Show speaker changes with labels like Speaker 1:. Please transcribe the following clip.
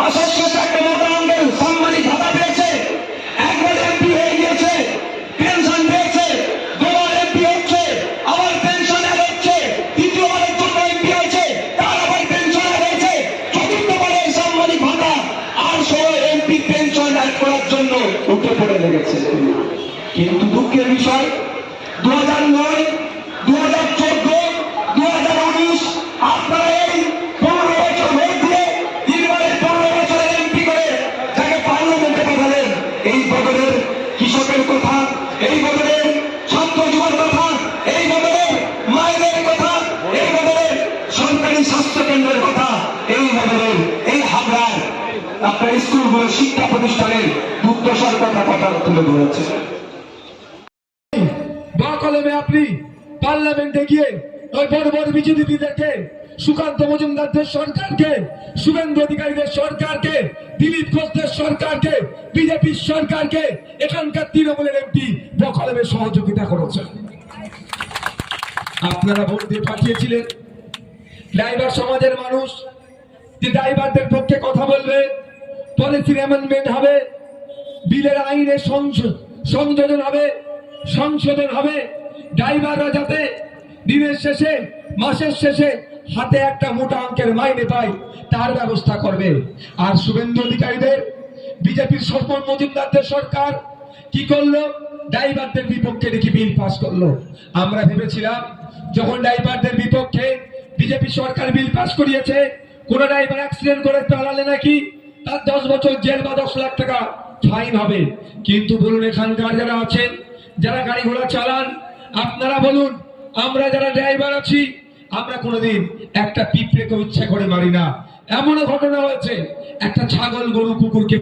Speaker 1: মাসের শেষে একটা মোটা অঙ্কের সাম্মানিক ভাতা পেয়েছে, একবার এমপি হয়ে গিয়েছে, পেনশন পেয়েছে, দুবার এমপি হচ্ছে, আবার পেনশন অ্যাড হচ্ছে, তৃতীয়বারের জন্য এমপি হয়েছে, তার আবার পেনশন অ্যাড হয়েছে, চতুর্থবারে সাম্মানিক ভাতা আর সহ এমপি পেনশন অ্যাড করার জন্য উঠে পড়ে লেগেছে। কিন্তু দুঃখের বিষয় 2009, 2014, 2019 আপনারা এই 15 বছর ভোট দিয়ে তিনবারের 15 বছরের এমপি করে যাকে পার্লামেন্টে পাঠালেন, এই বদলের কৃষকের কথা, এই বদলের ছাত্র যুবর কথা, এই বদলের মায়েদের কথা, এই বদলের সরকারি স্বাস্থ্য কেন্দ্রের কথা, এই বদলের এই হাবড়ার আপনার স্কুলগুলো শিক্ষা প্রতিষ্ঠানের দুর্দশার কথা তুলে ধরেছে।
Speaker 2: কলমে আপনি পার্লামেন্টে গিয়ে ওই বড় বড় বিজেপিদেরকে, সুকান্ত মজুমদারদের সরকারকে, শুভেন্দু অধিকারীদের সরকারকে, দিলীপ ঘোষদের সরকারকে, বিজেপির সরকারকে এখানকার তৃণমূলের এমপি বকলমে সহযোগিতা করেছেন। আপনারা ভোট দিয়ে পাঠিয়েছিলেন ড্রাইভার সমাজের মানুষ, যে ড্রাইভারদের পক্ষে কথা বলবে, পলিসির অ্যামেন্ডমেন্ট হবে, বিলের আইনে সংশোধন হবে, ড্রাইভাররা যাতে দিনের শেষে মাসের শেষে হাতে একটা মোটা অঙ্কের মাইনে পায় তার ব্যবস্থা করবে। আর শুভেন্দু অধিকারীদের বিজেপির সরকার মজুমদারদের সরকার কি করলো? ড্রাইভারদের বিপক্ষে দেখি বিল পাস করলো। আমরা ভেবেছিলাম যখন ড্রাইভারদের বিপক্ষে বিজেপি সরকার বিল পাস করিয়েছে, কোন ড্রাইভার অ্যাক্সিডেন্ট করে পালালে নাকি তার 10 বছর জেল বা 10 লাখ টাকা ফাইন হবে। কিন্তু বলুন, এখানকার যারা আছেন, যারা গাড়ি ঘোড়া চালান, আপনারা বলুন, আমরা যারা ড্রাইভার আছি, আমরা কোনোদিন একটা পিঁপড়েকে ইচ্ছা করে মারি না। এমনও ঘটনা হয়েছে একটা ছাগল, গরু, কুকুরকে